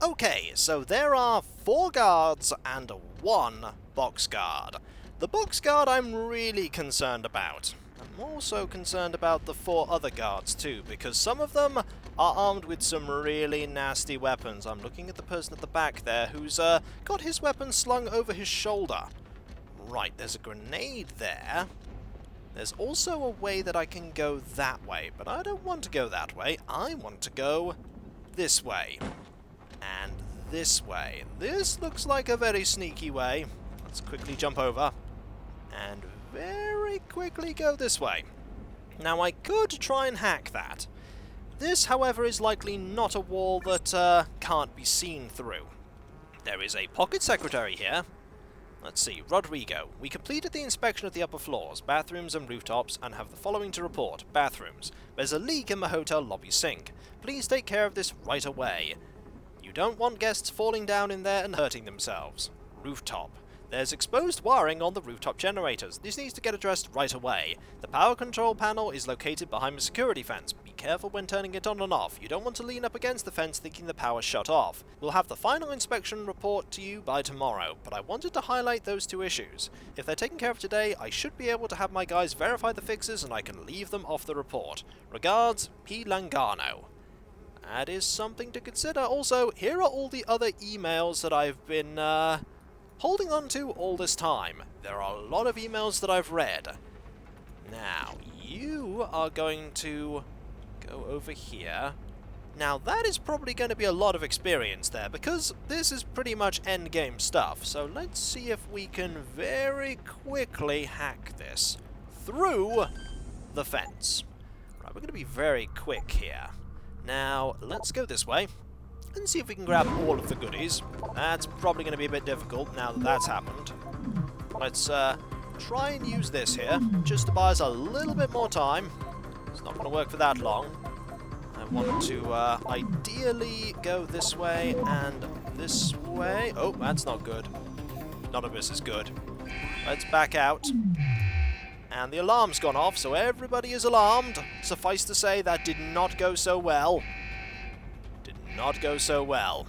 Okay, so there are 4 guards and 1 box guard. The box guard I'm really concerned about. I'm also concerned about the 4 other guards too, because some of them are armed with some really nasty weapons. I'm looking at the person at the back there who's got his weapon slung over his shoulder. Right, there's a grenade there. There's also a way that I can go that way, but I don't want to go that way. I want to go this way. And this way. This looks like a very sneaky way. Let's quickly jump over. And very quickly go this way. Now I could try and hack that. This, however, is likely not a wall that can't be seen through. There is a pocket secretary here. Let's see, Rodrigo. We completed the inspection of the upper floors, bathrooms and rooftops, and have the following to report. Bathrooms. There's a leak in the hotel lobby sink. Please take care of this right away. You don't want guests falling down in there and hurting themselves. Rooftop. There's exposed wiring on the rooftop generators. This needs to get addressed right away. The power control panel is located behind the security fence. Be careful when turning it on and off. You don't want to lean up against the fence thinking the power's shut off. We'll have the final inspection report to you by tomorrow, but I wanted to highlight those 2 issues. If they're taken care of today, I should be able to have my guys verify the fixes and I can leave them off the report. Regards, P. Langano. That is something to consider. Also, here are all the other emails that I've been holding on to all this time. There are a lot of emails that I've read. Now, you are going to go over here. Now, that is probably going to be a lot of experience there, because this is pretty much endgame stuff. So let's see if we can very quickly hack this through the fence. Right, we're going to be very quick here. Now, let's go this way and see if we can grab all of the goodies. That's probably going to be a bit difficult now that that's happened. Let's try and use this here, just to buy us a little bit more time. It's not going to work for that long. I want to ideally go this way and this way. Oh, that's not good. None of this is good. Let's back out. And the alarm's gone off, so everybody is alarmed. Suffice to say, that did not go so well. Did not go so well.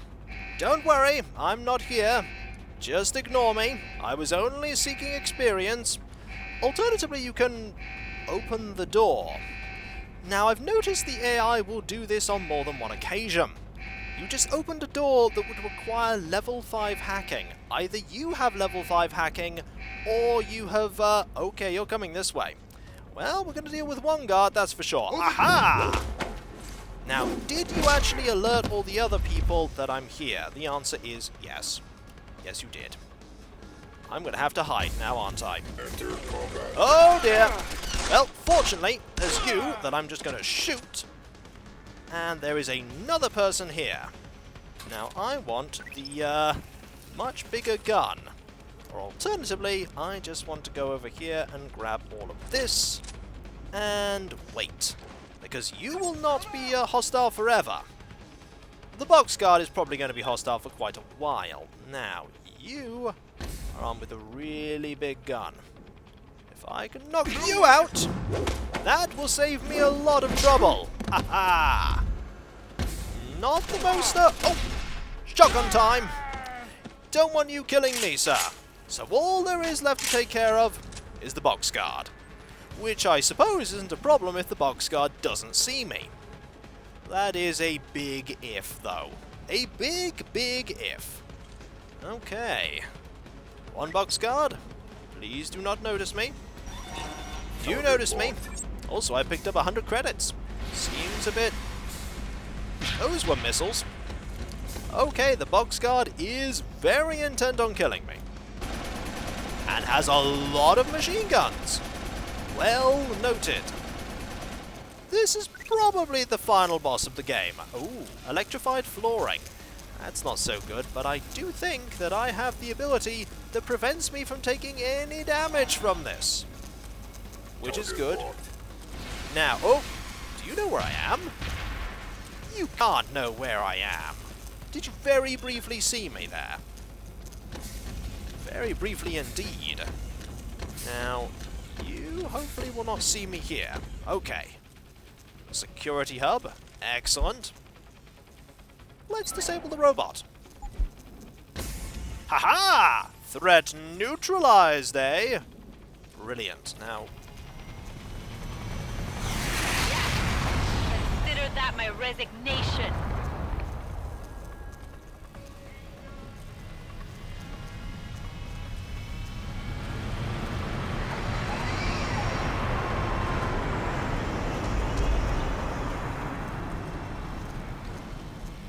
Don't worry, I'm not here. Just ignore me. I was only seeking experience. Alternatively, you can open the door. Now, I've noticed the AI will do this on more than one occasion. You just opened a door that would require level 5 hacking. Either you have level 5 hacking, or you have, okay, you're coming this way. Well, we're going to deal with 1 guard, that's for sure. Aha! Now, did you actually alert all the other people that I'm here? The answer is yes. Yes, you did. I'm going to have to hide now, aren't I? Oh, dear. Well, fortunately, there's you that I'm just going to shoot. And there is another person here. Now, I want the much bigger gun. Or alternatively, I just want to go over here and grab all of this. And wait. Because you will not be hostile forever. The box guard is probably going to be hostile for quite a while. Now, you are armed with a really big gun. If I can knock you out, that will save me a lot of trouble. Ha-ha! Not the most, oh! Shotgun time! Don't want you killing me, sir. So all there is left to take care of is the box guard. Which I suppose isn't a problem if the box guard doesn't see me. That is a big if, though. A big, big if. Okay. 1 box guard. Please do not notice me. You notice me. Also, I picked up 100 credits. Seems a bit... Those were missiles. Okay, the box guard is very intent on killing me. And has a lot of machine guns. Well noted. This is probably the final boss of the game. Ooh, electrified flooring. That's not so good, but I do think that I have the ability that prevents me from taking any damage from this. Which is good. Now, oh, do you know where I am? You can't know where I am. Did you very briefly see me there? Very briefly indeed. Now, you hopefully will not see me here. Okay. Security hub. Excellent. let's disable the robot. Haha! Threat neutralized, eh? Brilliant. Now... Consider that my resignation.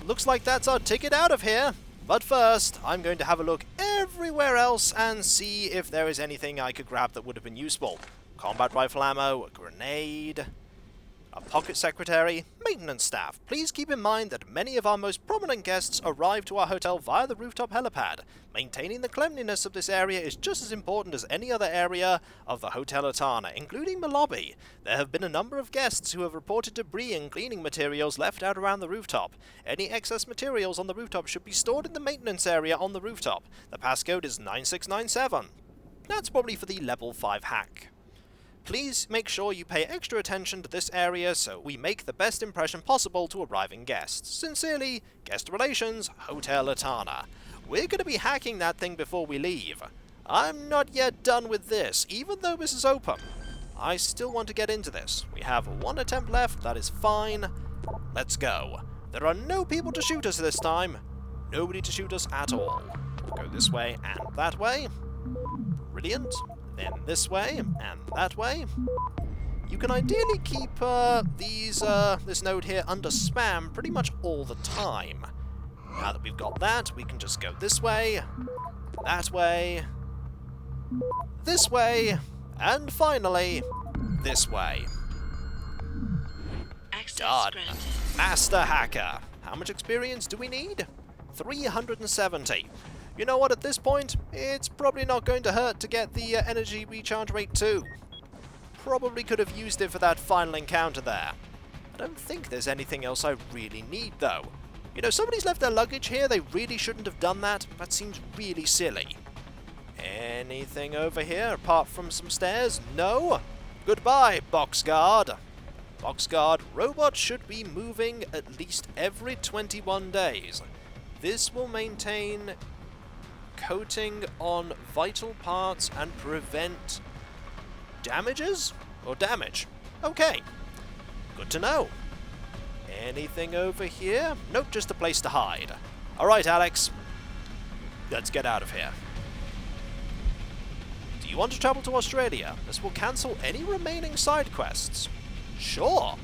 Looks like that's our ticket out of here. But first, I'm going to have a look everywhere else and see if there is anything I could grab that would have been useful. Combat rifle ammo, a grenade, a pocket secretary, maintenance staff. Please keep in mind that many of our most prominent guests arrive to our hotel via the rooftop helipad. Maintaining the cleanliness of this area is just as important as any other area of the Hotel Etana, including the lobby. There have been a number of guests who have reported debris and cleaning materials left out around the rooftop. Any excess materials on the rooftop should be stored in the maintenance area on the rooftop. The passcode is 9697. That's probably for the level 5 hack. Please make sure you pay extra attention to this area so we make the best impression possible to arriving guests. Sincerely, Guest Relations, Hotel Etana. We're going to be hacking that thing before we leave. I'm not yet done with this, even though this is open. I still want to get into this. We have one attempt left, that is fine. Let's go. There are no people to shoot us this time. Nobody to shoot us at all. We'll go this way and that way. Brilliant. Then this way, and that way. You can ideally keep this node here under spam pretty much all the time. Now that we've got that, we can just go this way, this way, and finally, this way. Done. Master Hacker. How much experience do we need? 370. You know what, at this point, it's probably not going to hurt to get the energy recharge rate too. Probably could have used it for that final encounter there. I don't think there's anything else I really need though. You know, somebody's left their luggage here, they really shouldn't have done that. That seems really silly. Anything over here apart from some stairs? No? Goodbye, boxguard. Boxguard, robots should be moving at least every 21 days. This will maintain coating on vital parts and prevent damages? Or damage? Okay. Good to know. Anything over here? Nope, just a place to hide. Alright, Alex. Let's get out of here. Do you want to travel to Australia? This will cancel any remaining side quests. Sure.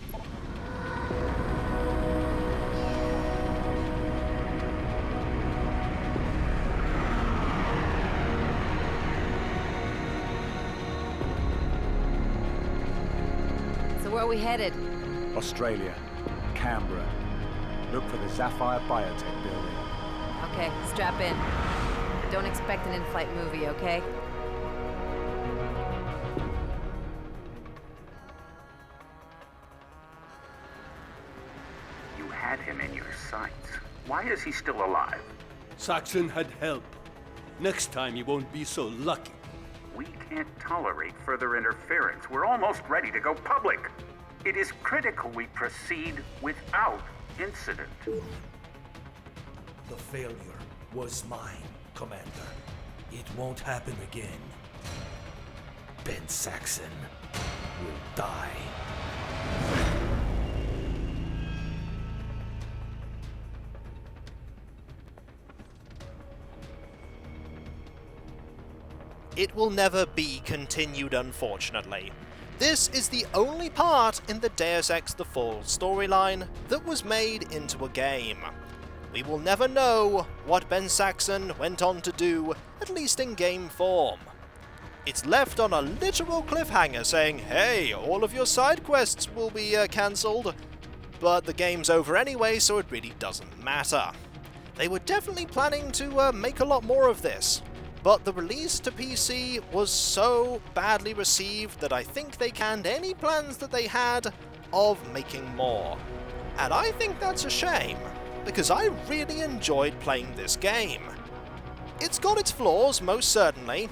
Where are we headed? Australia. Canberra. Look for the Sapphire Biotech building. Okay, strap in. Don't expect an in-flight movie, okay? You had him in your sights. Why is he still alive? Saxon had help. Next time you won't be so lucky. We can't tolerate further interference. We're almost ready to go public. It is critical we proceed without incident. The failure was mine, Commander. It won't happen again. Ben Saxon will die. It will never be continued, unfortunately. This is the only part in the Deus Ex The Fall storyline that was made into a game. We will never know what Ben Saxon went on to do, at least in game form. It's left on a literal cliffhanger saying, hey, all of your side quests will be cancelled, but the game's over anyway, so it really doesn't matter. They were definitely planning to make a lot more of this, but the release to PC was so badly received that I think they canned any plans that they had of making more. And I think that's a shame, because I really enjoyed playing this game. It's got its flaws, most certainly.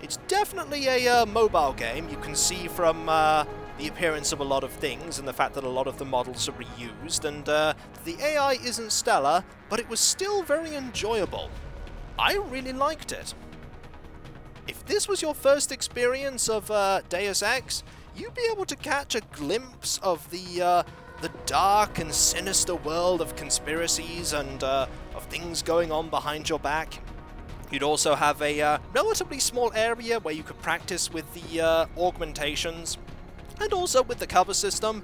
It's definitely a mobile game. You can see from the appearance of a lot of things and the fact that a lot of the models are reused, and the AI isn't stellar, but it was still very enjoyable. I really liked it. If this was your first experience of Deus Ex, you'd be able to catch a glimpse of the dark and sinister world of conspiracies and of things going on behind your back. You'd also have a relatively small area where you could practice with the augmentations, and also with the cover system.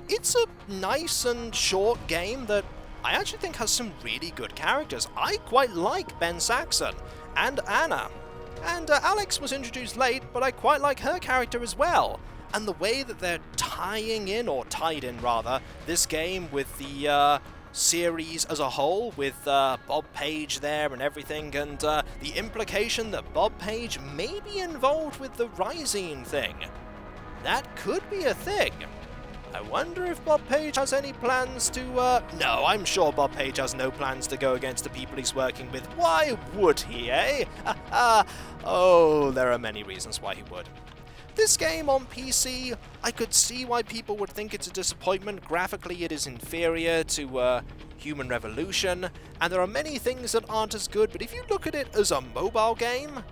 It's a nice and short game that I actually think has some really good characters. I quite like Ben Saxon and Anna. And Alex was introduced late, but I quite like her character as well. And the way that they're tying in, or tied in rather, this game with the series as a whole, with Bob Page there and everything, and the implication that Bob Page may be involved with the Rising thing. That could be a thing. I wonder if Bob Page has any plans to, no, I'm sure Bob Page has no plans to go against the people he's working with. Why would he, eh? Oh, there are many reasons why he would. This game on PC, I could see why people would think it's a disappointment. Graphically, it is inferior to Human Revolution, and there are many things that aren't as good, but if you look at it as a mobile game,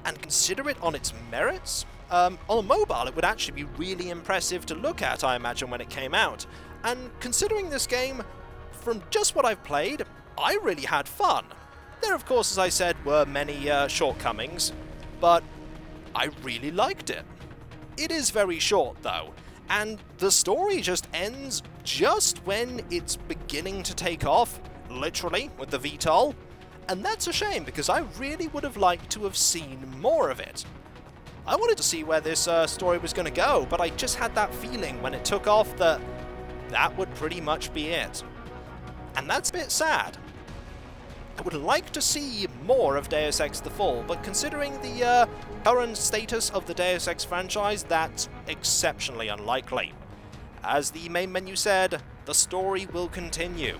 and consider it on its merits, on a mobile it would actually be really impressive to look at, I imagine, when it came out. And considering this game, from just what I've played, I really had fun. There, of course, as I said, were many shortcomings, but I really liked it. It is very short, though, and the story just ends just when it's beginning to take off, literally, with the VTOL, and that's a shame, because I really would have liked to have seen more of it. I wanted to see where this story was going to go, but I just had that feeling when it took off that that would pretty much be it. And that's a bit sad. I would like to see more of Deus Ex The Fall, but considering the current status of the Deus Ex franchise, that's exceptionally unlikely. As the main menu said, the story will continue.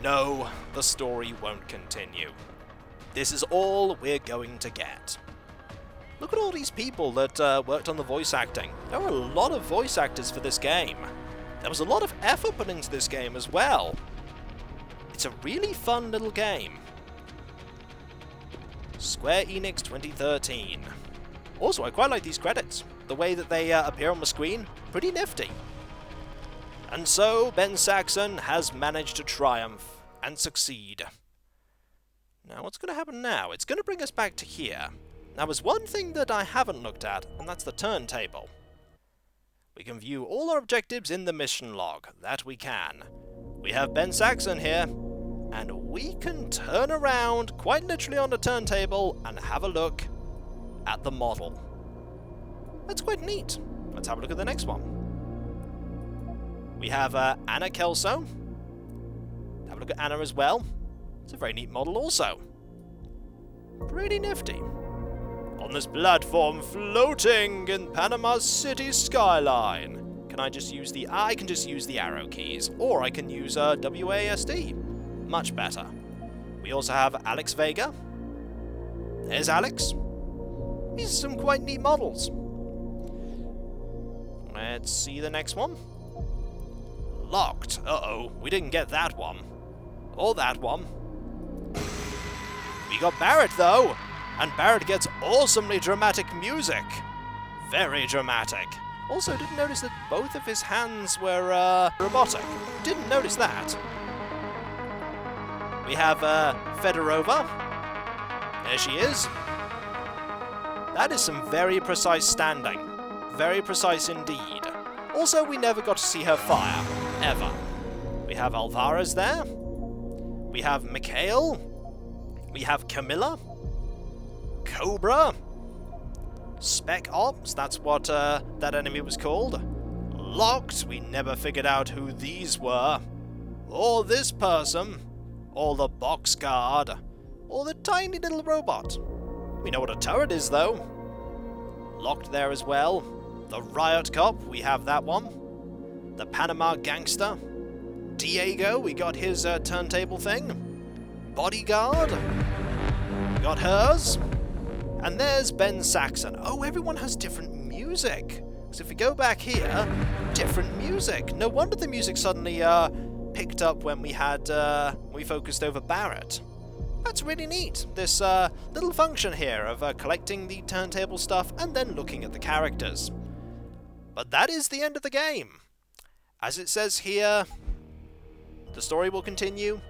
No, the story won't continue. This is all we're going to get. Look at all these people that worked on the voice acting. There were a lot of voice actors for this game. There was a lot of effort put into this game as well. It's a really fun little game. Square Enix 2013. Also, I quite like these credits. The way that they appear on the screen, pretty nifty. And so, Ben Saxon has managed to triumph and succeed. Now, what's going to happen now? It's going to bring us back to here. Now, there's one thing that I haven't looked at, and that's the turntable. We can view all our objectives in the mission log. That we can. We have Ben Saxon here, and we can turn around, quite literally on the turntable, and have a look at the model. That's quite neat. Let's have a look at the next one. We have Anna Kelso. Have a look at Anna as well. It's a very neat model also. Pretty nifty. On this platform floating in Panama City skyline. Can I just use the... I can just use the arrow keys. Or I can use WASD. Much better. We also have Alex Vega. There's Alex. These are some quite neat models. Let's see the next one. Locked. Uh-oh, we didn't get that one. Or that one. We got Barrett, though. And Barrett gets awesomely dramatic music. Very dramatic. Also, didn't notice that both of his hands were robotic. Didn't notice that. We have Fedorova. There she is. That is some very precise standing. Very precise indeed. Also, we never got to see her fire. Ever. We have Alvarez there. We have Mikhail. We have Camilla. Cobra. Spec Ops, that's what that enemy was called. Locked, we never figured out who these were. Or this person. Or the boxguard. Or the tiny little robot. We know what a turret is, though. Locked there as well. The riot cop, we have that one. The Panama gangster. Diego, we got his turntable thing. Bodyguard. We got hers. And there's Ben Saxon. Oh, everyone has different music. Because if we go back here, different music. No wonder the music suddenly picked up when we focused over Barrett. That's really neat, this little function here of collecting the turntable stuff and then looking at the characters. But that is the end of the game. As it says here, the story will continue,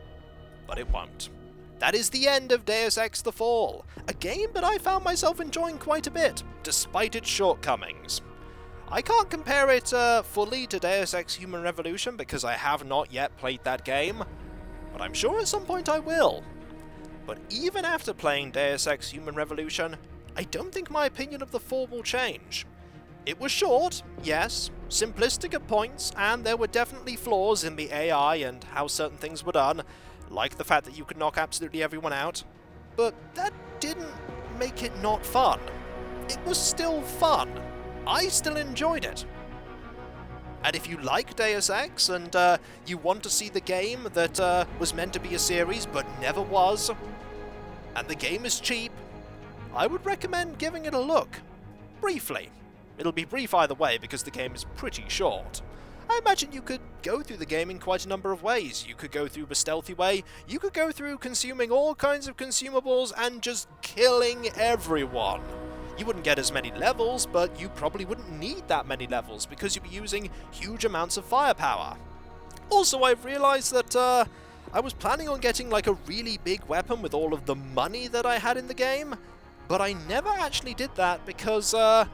but it won't. That is the end of Deus Ex The Fall, a game that I found myself enjoying quite a bit, despite its shortcomings. I can't compare it fully to Deus Ex Human Revolution because I have not yet played that game, but I'm sure at some point I will. But even after playing Deus Ex Human Revolution, I don't think my opinion of The Fall will change. It was short, yes, simplistic at points, and there were definitely flaws in the AI and how certain things were done, like the fact that you could knock absolutely everyone out, but that didn't make it not fun. It was still fun. I still enjoyed it. And if you like Deus Ex and you want to see the game that was meant to be a series but never was, and the game is cheap, I would recommend giving it a look. Briefly. It'll be brief either way because the game is pretty short. I imagine you could go through the game in quite a number of ways. You could go through a stealthy way, you could go through consuming all kinds of consumables and just killing everyone. You wouldn't get as many levels, but you probably wouldn't need that many levels because you'd be using huge amounts of firepower. Also, I've realized that I was planning on getting like a really big weapon with all of the money that I had in the game, but I never actually did that because I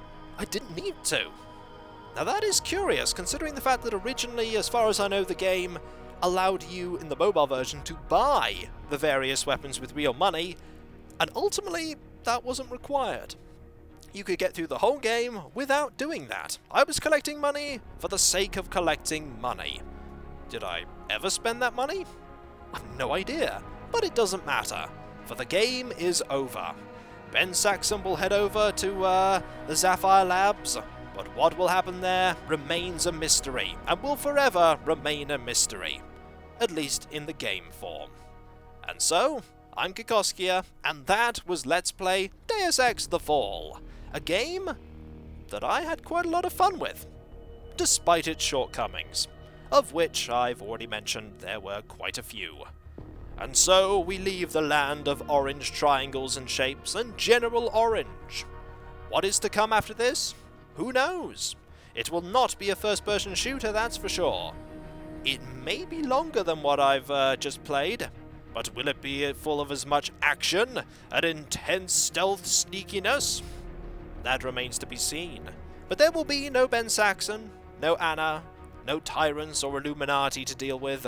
didn't need to. Now that is curious, considering the fact that originally, as far as I know, the game allowed you in the mobile version to buy the various weapons with real money, and ultimately that wasn't required. You could get through the whole game without doing that. I was collecting money for the sake of collecting money. Did I ever spend that money? I've no idea, but it doesn't matter, for the game is over. Ben Saxon will head over to the Sapphire Labs, but what will happen there remains a mystery, and will forever remain a mystery, at least in the game form. And so, I'm Kikoskia, and that was Let's Play Deus Ex The Fall, a game that I had quite a lot of fun with, despite its shortcomings, of which I've already mentioned there were quite a few. And so we leave the land of orange triangles and shapes and general orange. What is to come after this? Who knows? It will not be a first-person shooter, that's for sure. It may be longer than what I've just played, but will it be full of as much action and intense stealth sneakiness? That remains to be seen. But there will be no Ben Saxon, no Anna, no tyrants or Illuminati to deal with.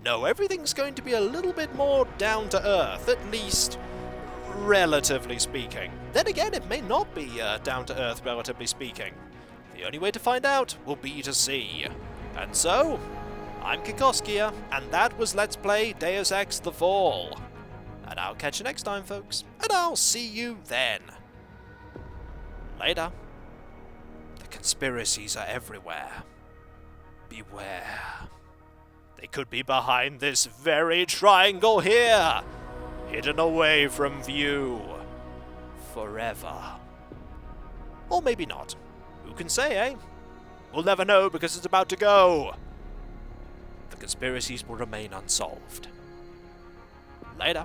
No, everything's going to be a little bit more down to earth, at least relatively speaking. Then again, it may not be down to earth, relatively speaking. The only way to find out will be to see. And so, I'm Kikoskia, and that was Let's Play Deus Ex The Fall. And I'll catch you next time, folks, and I'll see you then. Later. The conspiracies are everywhere. Beware. They could be behind this very triangle here, hidden away from view. Forever. Or maybe not. Who can say, eh? We'll never know because it's about to go. The conspiracies will remain unsolved. Later.